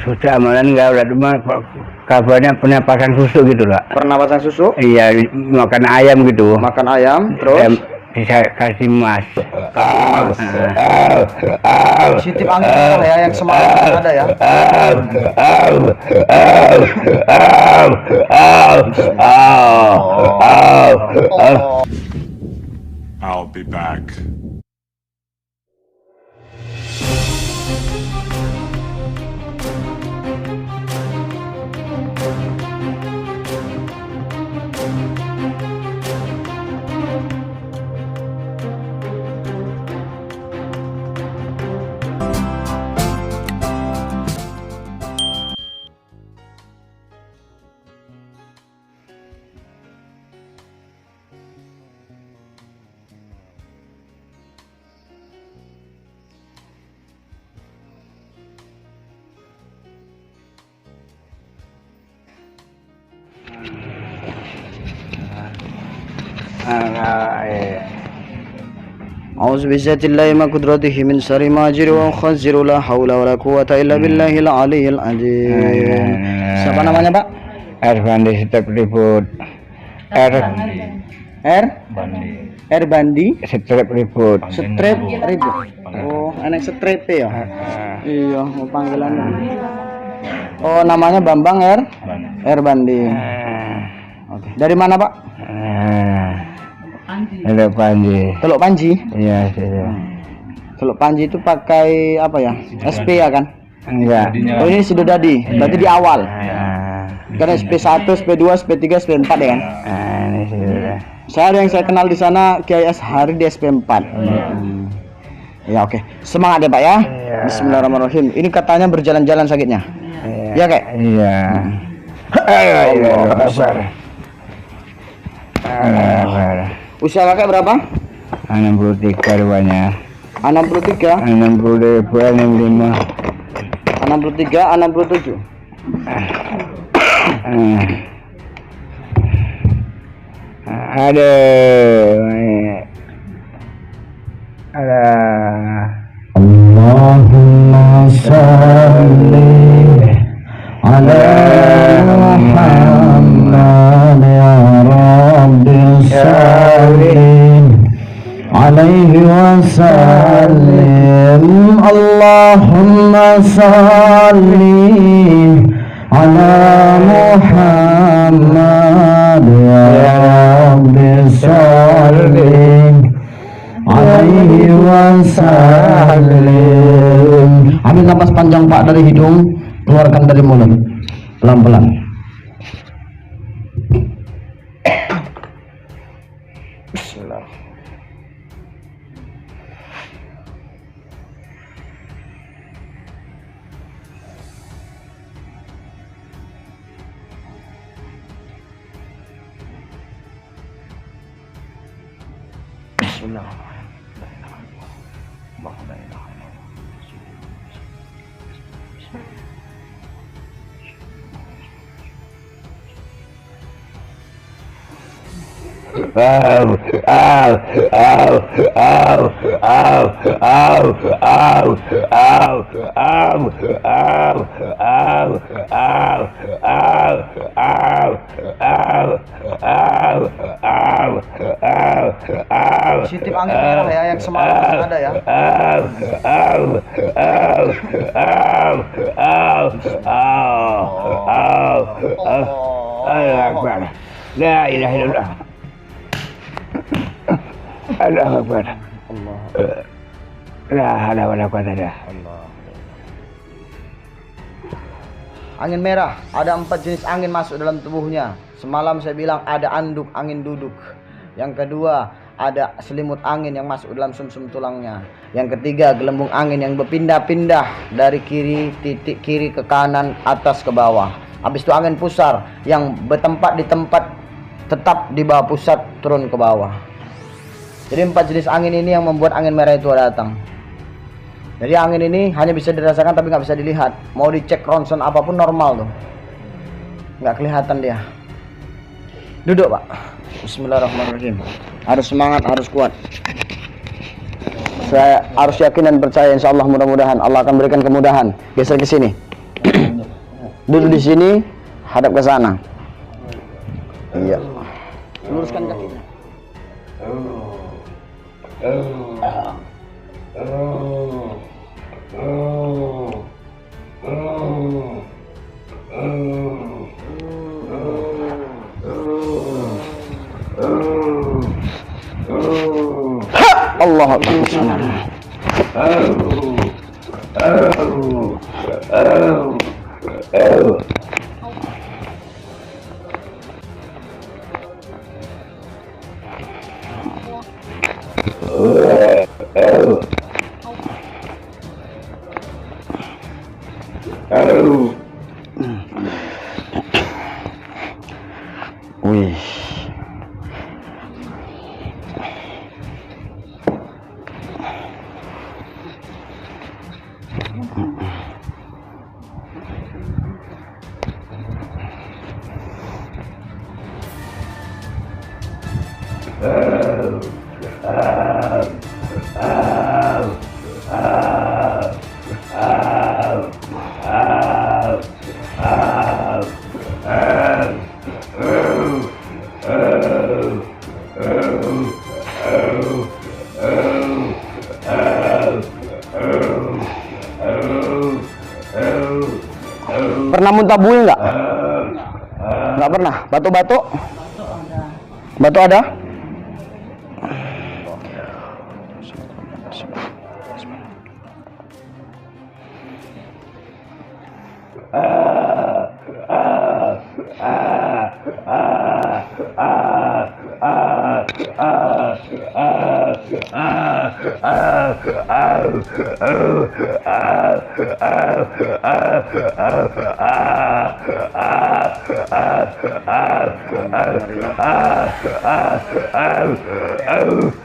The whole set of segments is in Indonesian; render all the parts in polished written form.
susah amalan enggak udah cuma kabarnya pernah pasang susu gitu lah. Pernah pasang susu? Iya, makan ayam gitu. Makan ayam, terus bisa kasih mas. positif angin ya yang semalam ada ya. I'll be back. A'udzu bizzatillahi ma qudratihi min syarri ma ajri wa khazziru la haula wala quwwata illa billahil aliyyil azim. Siapa namanya, Pak? Bandi Step Ribut. Bandi Step Ribut. Strip ribut. Oh, enak strip ya. Iya, mau panggilannya. Oh, namanya Bambang Bandi. Oke. Dari mana, Pak? Teluk Panji. Teluk Panji? Iya, iya. Teluk Panji itu pakai apa ya? SP ya kan? Enggak. Oh, ini sudah dadi. Berarti di awal. Karena SP1, SP2, SP3, SP4 ya kan? Ini sudah. Yang saya kenal di sana Kiai Ashari di SP4. Ya oke. Semangat ya, Pak ya. Bismillahirrahmanirrahim. Ini katanya berjalan-jalan sakitnya. Iya, Kak? Iya. Usia kakek berapa? 63 rupanya. 63? 60 65. 63, 67. Ada Allahumma salli ala Muhammad ya Rabbi sallim alaihi wa sallim. Allahumma salli ala Muhammad ya Rabbi sallim alaihi wa sallim. Ambil napas panjang, Pak, dari hidung, keluarkan dari mulut pelan-pelan. Bismillah. Bismillah. Positif angin merah ya yang semalam ada ya. La ilaha illallah. Allahu akbar. La hawla wala quwwata illa billah. Angin merah, ada 4 jenis angin masuk dalam tubuhnya. Semalam saya bilang ada anduk, angin duduk. Yang kedua, ada selimut angin yang masuk dalam sumsum tulangnya. Yang ketiga, gelembung angin yang berpindah-pindah dari titik kiri ke kanan, atas ke bawah. Habis itu angin pusar yang bertempat di tempat tetap di bawah pusat, turun ke bawah. Jadi 4 jenis angin ini yang membuat angin merah itu datang. Jadi angin ini hanya bisa dirasakan tapi nggak bisa dilihat. Mau dicek ronsen apapun normal tuh, nggak kelihatan dia. Duduk, Pak. Bismillahirrahmanirrahim. Harus semangat, harus kuat. Saya harus yakin dan percaya, insya Allah mudah-mudahan Allah akan berikan kemudahan. Geser ke sini. Duduk di sini, hadap ke sana. Iya. Luruskan kakinya. Allah Akbar. Wih. Pernah muntah buih nggak? Nggak pernah. Batu-batu? Batu ada?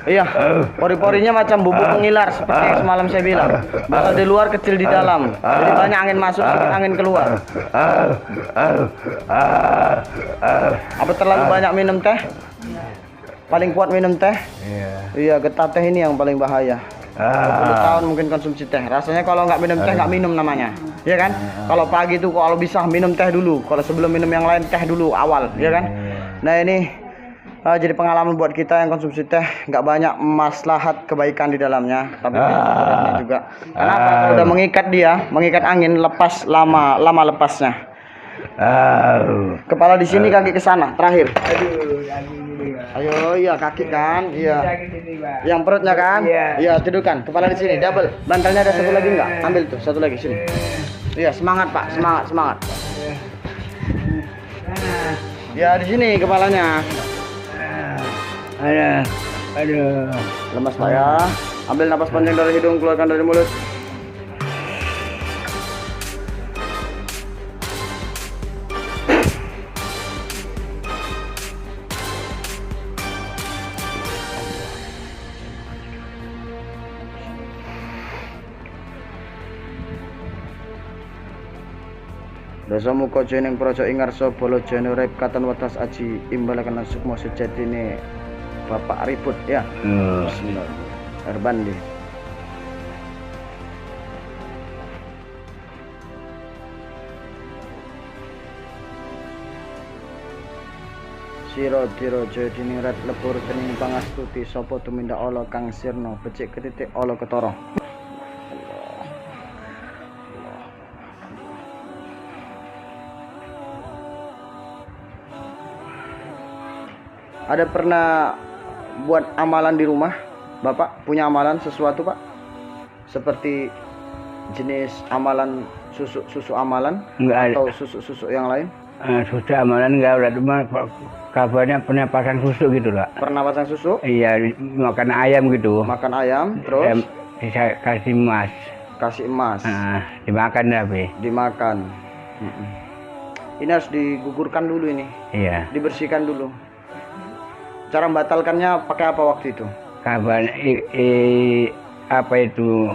Iya, pori-porinya macam bubuk pengilar seperti yang semalam saya bilang. Besar di luar, kecil di dalam. Jadi banyak angin masuk, sedikit angin keluar. Apa terlalu banyak minum teh? Paling kuat minum teh? Iya, getah teh ini yang paling bahaya. 20 tahun mungkin konsumsi teh. Rasanya kalau nggak minum teh nggak minum namanya. Iya kan? Kalau pagi tuh kalau bisa minum teh dulu. Kalau sebelum minum yang lain teh dulu awal, ya kan? Nah ini jadi pengalaman buat kita yang konsumsi teh, nggak banyak maslahat kebaikan di dalamnya, tapi mudaratnya juga. Kenapa? Kalau udah mengikat dia, mengikat angin, lepas lama lepasnya. Kepala di sini, kaki ke sana. Terakhir. Ayo, iya kaki kan, iya. Yang perutnya kan, iya tidurkan. Kepala di sini, double. Bantalnya ada satu lagi nggak? Ambil tuh, satu lagi sini. Iya, semangat Pak, semangat. Ya di sini kepalanya. Aduh. Lemas Pak ya. Ambil napas panjang dari hidung, keluarkan dari mulut. Dosa muka jeneng projo ingarso bolo jene rep katan watas aji imbalakan sukmo sejatine Bapak ribut ya. Bismillah. Erbandi. Siro tiro jadining rat lebur tening pangastuti sapa tumindak ala kang sirna becik ketitik ala ketara. Ada pernah buat amalan di rumah? Bapak punya amalan sesuatu Pak? Seperti jenis amalan susu amalan? Enggak ada. Atau susu yang lain? Susu amalan enggak ada, cuma kabarnya pernah pasang susu gitu lah. Pernah pasang susu? Iya, makan ayam gitu. Makan ayam, terus? Saya kasih emas. Kasih emas. Dimakan tapi. Dimakan. Ini harus digugurkan dulu ini. Iya. Dibersihkan dulu. Cara membatalkannya pakai apa waktu itu? Kabar apa itu?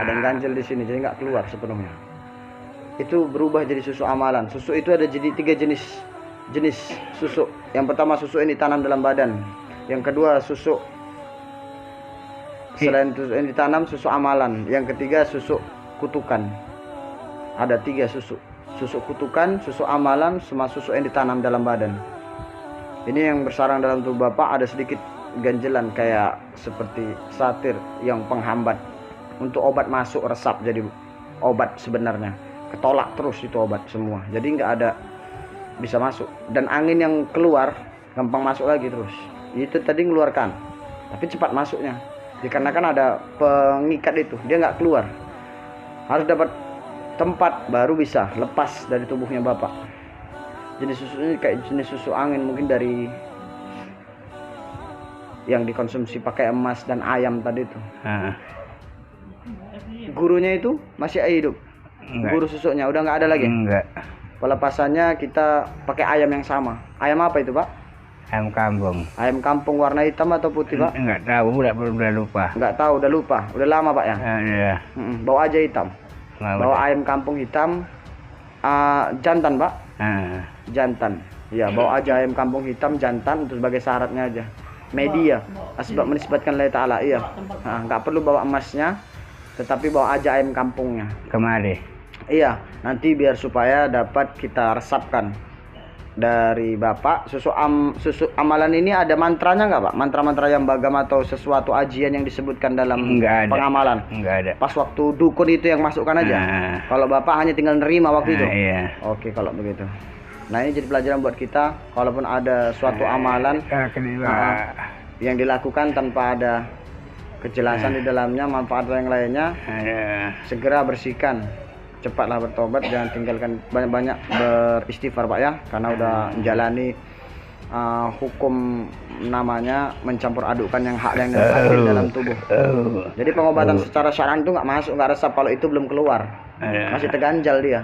Ada yang ganjel di sini, jadi nggak keluar sepenuhnya. Itu berubah jadi susu amalan. Susu itu ada jadi 3 jenis susu. Yang pertama susu ini ditanam dalam badan. Yang kedua susu selain susu yang ditanam, susu amalan. Yang ketiga susu kutukan. Ada 3 susuk. Susuk kutukan, susuk amalan, sama susuk yang ditanam dalam badan. Ini yang bersarang dalam tubuh Bapak ada sedikit ganjelan kayak seperti satir yang penghambat untuk obat masuk resap jadi obat sebenarnya. Ketolak terus itu obat semua. Jadi nggak ada bisa masuk. Dan angin yang keluar gampang masuk lagi terus. Itu tadi ngeluarkan. Tapi cepat masuknya. Dikarenakan ada pengikat itu, dia nggak keluar. Harus dapat tempat baru bisa lepas dari tubuhnya Bapak. Jenis susu ini kayak jenis susu angin mungkin dari yang dikonsumsi pakai emas dan ayam tadi itu. Gurunya itu masih hidup. Enggak. Guru susuknya udah nggak ada lagi. Enggak. Pelepasannya kita pakai ayam yang sama. Ayam apa itu Pak? Ayam kampung. Ayam kampung warna hitam atau putih Pak? Enggak tahu, udah lupa. Nggak tahu, udah lupa. Udah lama Pak ya? Iya. Bawa aja hitam. Nggak Bawa udah. ayam kampung hitam. Jantan Pak? Jantan. Ya, bawa aja ayam kampung hitam jantan untuk sebagai syaratnya aja. Media, asbab menisbatkan Allah Ta'ala. Iya. Nggak perlu bawa emasnya, tetapi bawa aja ayam kampungnya. Kemari. Iya, nanti biar supaya dapat kita resapkan dari Bapak. Susu amalan ini ada mantranya nggak Pak? Mantra-mantra yang bagam atau sesuatu ajian yang disebutkan dalam Enggak ada. pengamalan? Enggak ada. Pas waktu dukun itu yang masukkan aja. Kalau Bapak hanya tinggal nerima waktu itu. Iya. Oke, kalau begitu. Nah, ini jadi pelajaran buat kita. Kalaupun ada suatu amalan yang dilakukan tanpa ada kejelasan di dalamnya, manfaat yang lainnya, segera bersihkan. Cepatlah bertobat, jangan tinggalkan banyak-banyak beristighfar Pak ya, karena udah menjalani hukum namanya mencampur adukan yang hak yang batil dalam tubuh. Jadi pengobatan secara syar'an itu nggak masuk, nggak resap kalau itu belum keluar, masih terganjal dia.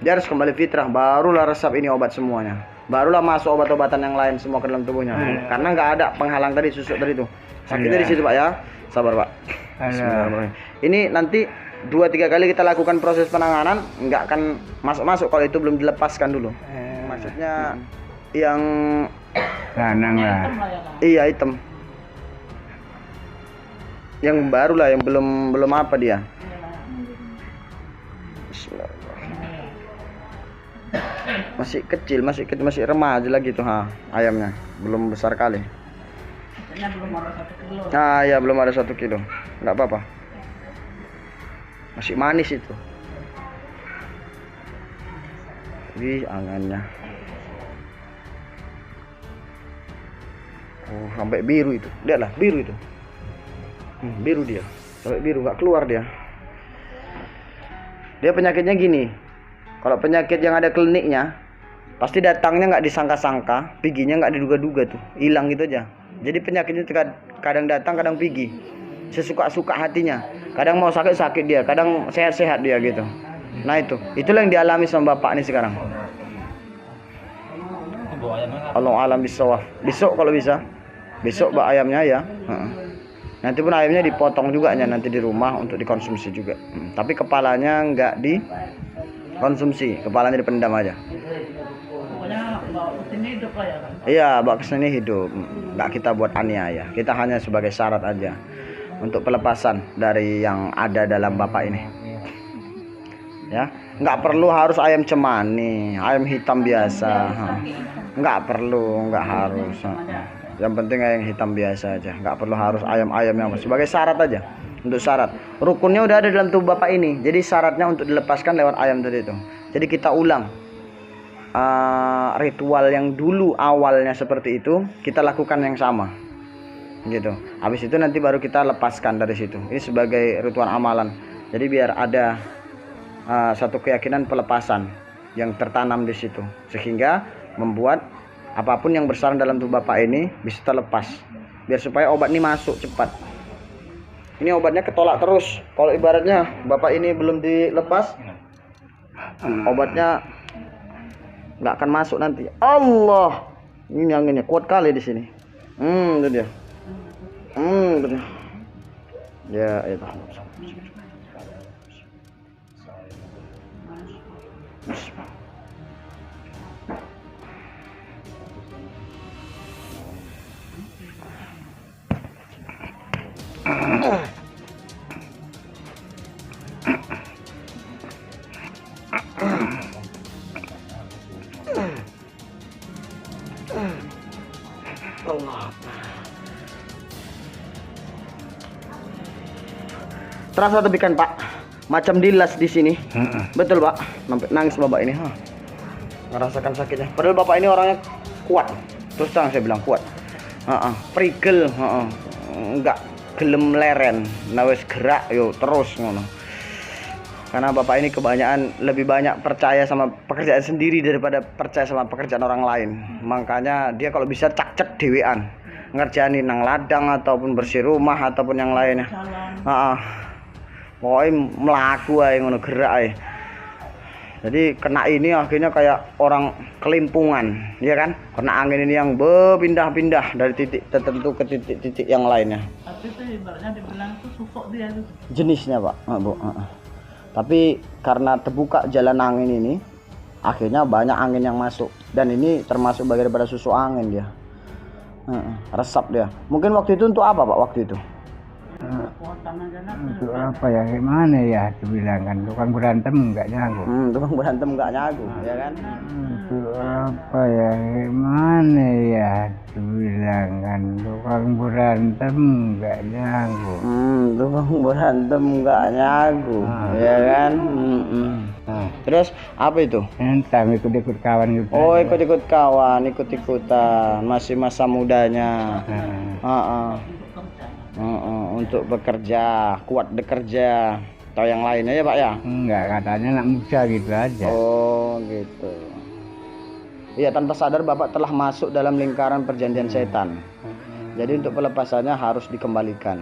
Dia harus kembali fitrah, barulah resap ini obat semuanya, barulah masuk obat-obatan yang lain semua ke dalam tubuhnya. Karena nggak ada penghalang tadi, susuk tadi itu sakitnya di situ Pak ya. Sabar Pak. Bismillahirrahmanirrahim. Ini nanti 2-3 kali kita lakukan proses penanganan, nggak akan masuk-masuk kalau itu belum dilepaskan dulu. Maksudnya yang Lanang lah. iya hitam, yang baru lah, yang belum apa dia. Bismillahirrahmanirrahim. Masih remaja lagi tuh ayamnya, belum besar kali. Ya belum ada 1 kilo, nggak apa-apa. Masih manis itu. Wih, angannya. Oh, sampai biru itu. Lihatlah, biru itu. Biru dia. Sampai biru, nggak keluar dia. Dia penyakitnya gini. Kalau penyakit yang ada kliniknya, pasti datangnya nggak disangka-sangka, piginya nggak diduga-duga tuh, hilang gitu aja. Jadi penyakitnya kadang datang, kadang pergi. Sesuka-suka hatinya. Kadang mau sakit-sakit dia, kadang sehat-sehat dia gitu. Nah itulah yang dialami sama Bapak ini sekarang. Allah alam bisawab. Besok kalau bisa, besok bak ayamnya ya. Nanti pun ayamnya dipotong juga nanti di rumah untuk dikonsumsi juga. Tapi kepalanya nggak dikonsumsi, kepalanya dipendam aja. Iya, bawa ke sini hidup. Nggak kita buat aniaya. Kita hanya sebagai syarat aja untuk pelepasan dari yang ada dalam Bapak ini. Ya, nggak perlu harus ayam cemani, ayam hitam biasa. Nggak perlu, nggak harus. Yang penting ayam hitam biasa aja. Nggak perlu harus ayam-ayam yang sebagai syarat aja. Untuk syarat, rukunnya udah ada dalam tubuh Bapak ini. Jadi syaratnya untuk dilepaskan lewat ayam tadi itu. Jadi kita ulang ritual yang dulu awalnya seperti itu, kita lakukan yang sama. Gitu. Habis itu nanti baru kita lepaskan dari situ. Ini sebagai ritual amalan. Jadi biar ada satu keyakinan pelepasan yang tertanam di situ, sehingga membuat apapun yang bersarang dalam tubuh Bapak ini bisa terlepas. Biar supaya obat ini masuk cepat. Ini obatnya ketolak terus. Kalau ibaratnya Bapak ini belum dilepas, obatnya nggak akan masuk nanti. Allah, ini anginnya kuat kali di sini. Itu dia. Betul. Ya, itu. Allah. Terasa tapi kan Pak, macam dilas di sini. Betul Pak, sampai nangis bapak ini. Ngerasakan sakitnya. Padahal bapak ini orangnya kuat. Terus terang saya bilang kuat. Prigel, enggak gelem leren. Nah wis gerak yo terus ngono. Karena bapak ini kebanyakan lebih banyak percaya sama pekerjaan sendiri daripada percaya sama pekerjaan orang lain. Makanya dia kalau bisa cak-cak dewean, ngerjain nang ladang ataupun bersih rumah ataupun yang lainnya. Pokoknya melaku aja ngono, gerak aja. Jadi kena ini akhirnya kayak orang kelimpungan, ya kan? Kena angin ini yang berpindah-pindah dari titik tertentu ke titik-titik yang lainnya. Tapi itu ibaratnya dibilang itu susuk dia tuh. Jenisnya Pak, Bu. Tapi karena terbuka jalan angin ini, akhirnya banyak angin yang masuk. Dan ini termasuk bagian daripada susu angin dia. Resap dia. Mungkin waktu itu untuk apa Pak waktu itu? Untuk apa ya, gimana ya dibilang kan, tukang berantem nggak nyago. Tukang berantem nggak nyago, ya kan? Untuk apa ya, gimana ya dibilang kan, tukang berantem nggak nyago. Tukang berantem nggak nyago, ya kan? Terus apa itu? Entah ikut-ikut kawan gitu. Oh, ikut-ikut kawan, ikut-ikutan, masih masa mudanya. Untuk bekerja, kuat bekerja, atau yang lainnya ya Pak ya? Enggak, katanya anak muda gitu aja. Oh gitu. Iya, tanpa sadar Bapak telah masuk dalam lingkaran perjanjian setan. Jadi untuk pelepasannya harus dikembalikan.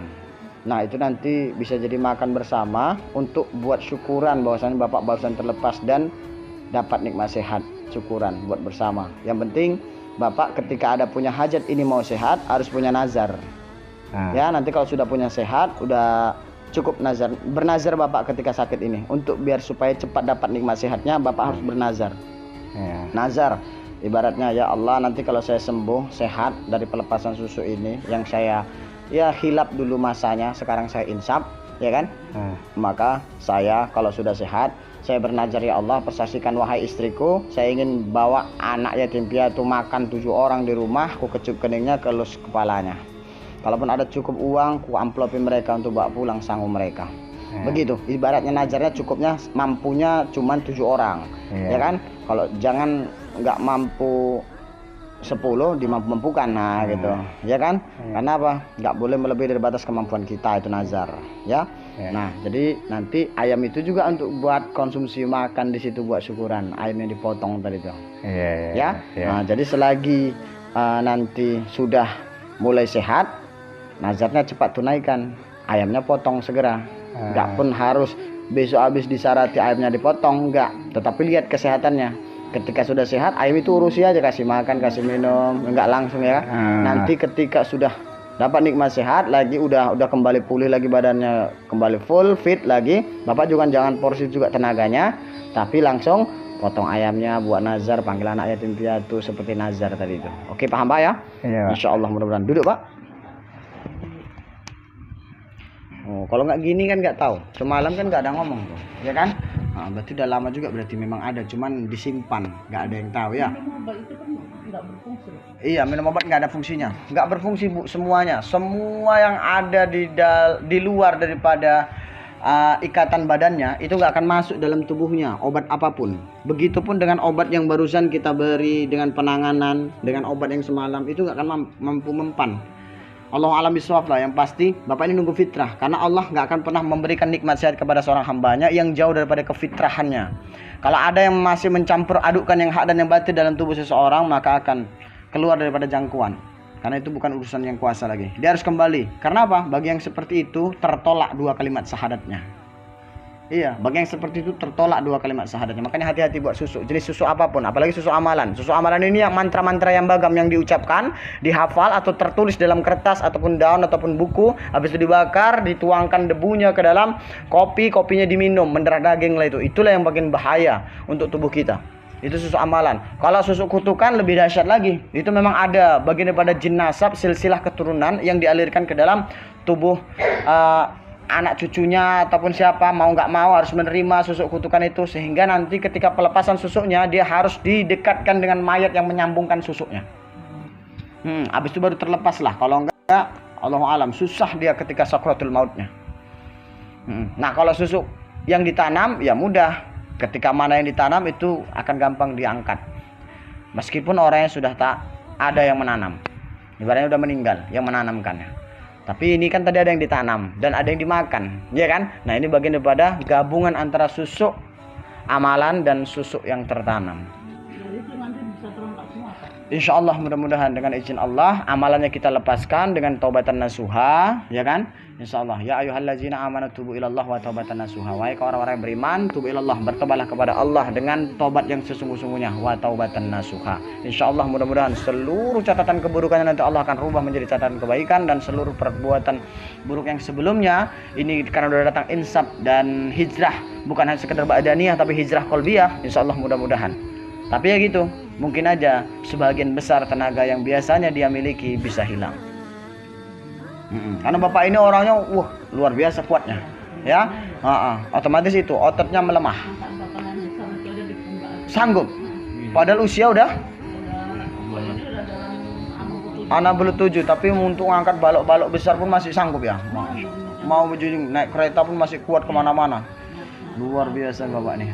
Nah itu nanti bisa jadi makan bersama untuk buat syukuran bahwasannya Bapak barusan terlepas dan dapat nikmat sehat. Syukuran buat bersama. Yang penting Bapak ketika ada punya hajat ini mau sehat harus punya nazar. Ya nanti kalau sudah punya sehat udah cukup nazar, bernazar Bapak ketika sakit ini untuk biar supaya cepat dapat nikmat sehatnya Bapak harus bernazar. Nazar ibaratnya, ya Allah nanti kalau saya sembuh sehat dari pelepasan susu ini yang saya ya hilap dulu masanya, sekarang saya insaf, ya kan? Maka saya kalau sudah sehat saya bernazar, ya Allah persaksikan wahai istriku, saya ingin bawa anak yatim piatu makan 7 orang di rumah, ku kecup keningnya, kelus kepalanya. Kalaupun ada cukup uang, ku amplopin mereka untuk bawa pulang sanggup mereka. Begitu, ibaratnya nazarnya cukupnya mampunya cuman 7 orang, ya kan? Kalau jangan nggak mampu 10 dimampu-mampukan, nah gitu, ya kan? Karena apa? Nggak boleh melebihi dari batas kemampuan kita, itu nazar, ya. Nah, jadi nanti ayam itu juga untuk buat konsumsi makan di situ buat syukuran, ayam yang dipotong tadi itu, ya. Nah, jadi selagi nanti sudah mulai sehat, nazarnya cepat tunaikan, ayamnya potong segera. Nggak pun harus besok habis disarati ayamnya dipotong, enggak, tetapi lihat kesehatannya. Ketika sudah sehat, ayam itu urusi aja, kasih makan, kasih minum, enggak langsung ya. Nanti ketika sudah dapat nikmat sehat lagi, udah kembali pulih lagi badannya, kembali full fit lagi, Bapak juga jangan porsi juga tenaganya, tapi langsung potong ayamnya, buat nazar, panggil anak yatim piatu seperti nazar tadi itu. Oke, paham Pak ya? Insya Allah mudah-mudahan. Duduk Pak. Oh, kalau nggak gini kan nggak tahu. Semalam kan nggak ada ngomong tuh, ya kan? Nah, berarti udah lama juga, berarti memang ada, cuman disimpan, nggak ada yang tahu ya. Minum obat itu kan nggak berfungsi. Iya, minum obat nggak ada fungsinya, nggak berfungsi Bu, semuanya, semua yang ada di luar daripada ikatan badannya itu nggak akan masuk dalam tubuhnya, obat apapun. Begitupun dengan obat yang barusan kita beri, dengan penanganan, dengan obat yang semalam itu nggak akan mampu mempan. Allah alam bisawab lah, yang pasti Bapak ini nunggu fitrah, karena Allah nggak akan pernah memberikan nikmat sehat kepada seorang hambanya yang jauh daripada kefitrahannya. Kalau ada yang masih mencampur adukkan yang hak dan yang batil dalam tubuh seseorang, maka akan keluar daripada jangkauan, karena itu bukan urusan yang kuasa lagi. Dia harus kembali. Karena apa? Bagi yang seperti itu tertolak 2 kalimat syahadatnya. Iya, bagi yang seperti itu tertolak 2 kalimat syahadatnya. Makanya hati-hati buat susu, jenis susu apapun, apalagi susu amalan. Susu amalan ini yang mantra-mantra yang bagam yang diucapkan, dihafal atau tertulis dalam kertas ataupun daun ataupun buku, habis itu dibakar, dituangkan debunya ke dalam kopi, kopinya diminum, mendarah daging lah itu. Itulah yang bagian bahaya untuk tubuh kita. Itu susu amalan. Kalau susu kutukan lebih dahsyat lagi. Itu memang ada bagian daripada jin nasab, silsilah keturunan yang dialirkan ke dalam tubuh anak cucunya ataupun siapa, mau nggak mau harus menerima susu kutukan itu, sehingga nanti ketika pelepasan susuknya dia harus didekatkan dengan mayat yang menyambungkan susuknya. Habis itu baru terlepas lah. Kalau enggak, Allahu alam, susah dia ketika sakratul mautnya. Nah, kalau susu yang ditanam ya mudah. Ketika mana yang ditanam itu akan gampang diangkat. Meskipun orangnya sudah tak ada yang menanam. Ibaratnya udah meninggal yang menanamkannya. Tapi ini kan tadi ada yang ditanam dan ada yang dimakan, ya kan? Nah, ini bagian daripada gabungan antara susuk amalan dan susuk yang tertanam. Jadi itu nanti bisa terungkap semua, Pak. Insya Allah, mudah-mudahan dengan izin Allah amalannya kita lepaskan dengan taubatan nasuha, ya kan? Insya Allah. Ya ayyuhallazina amanu tubu ilallah wa taubatan nasuha. Wahai orang-orang yang beriman, tubu ilallah, bertobatlah kepada Allah dengan taubat yang sesungguh-sungguhnya, wa taubatan nasuha. Insya Allah, mudah-mudahan seluruh catatan keburukannya nanti Allah akan rubah menjadi catatan kebaikan, dan seluruh perbuatan buruk yang sebelumnya ini karena sudah datang insaf dan hijrah, bukan hanya sekedar badaniyah tapi hijrah qalbiyah. Insya Allah, mudah-mudahan. Tapi ya gitu, mungkin aja sebagian besar tenaga yang biasanya dia miliki bisa hilang. Karena bapak ini orangnya luar biasa kuatnya, ya. Otomatis itu ototnya melemah. Angkat bakalan besar itu ada di pundak. Sanggup. Padahal usia udah Jadi udah dalam anak belut 7, tapi untuk ngangkat balok-balok besar pun masih sanggup ya. Mau naik kereta pun masih kuat kemana-mana. Luar biasa bapak nih.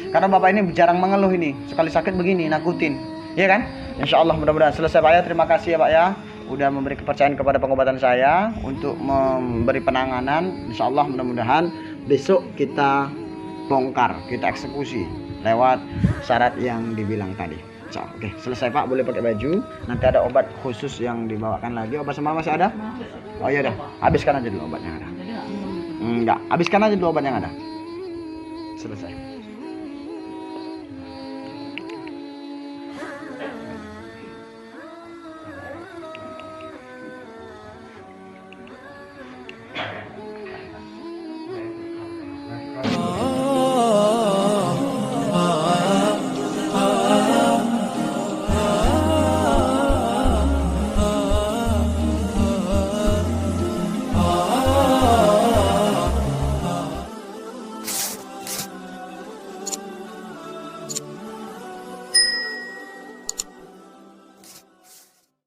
Karena bapak ini jarang mengeluh ini. Sekali sakit begini nakutin, ya kan? Insya Allah mudah-mudahan selesai Pak ya. Terima kasih ya Pak ya, udah memberi kepercayaan kepada pengobatan saya untuk memberi penanganan. Insya Allah mudah-mudahan besok kita bongkar, kita eksekusi lewat syarat yang dibilang tadi. Oke, selesai Pak, boleh pakai baju. Nanti ada obat khusus yang dibawakan lagi. Obat semalam masih ada? Oh iya dah, habiskan aja dulu obat yang ada. jadi nggak minum. Enggak, habiskan aja dulu obat yang ada. Selesai.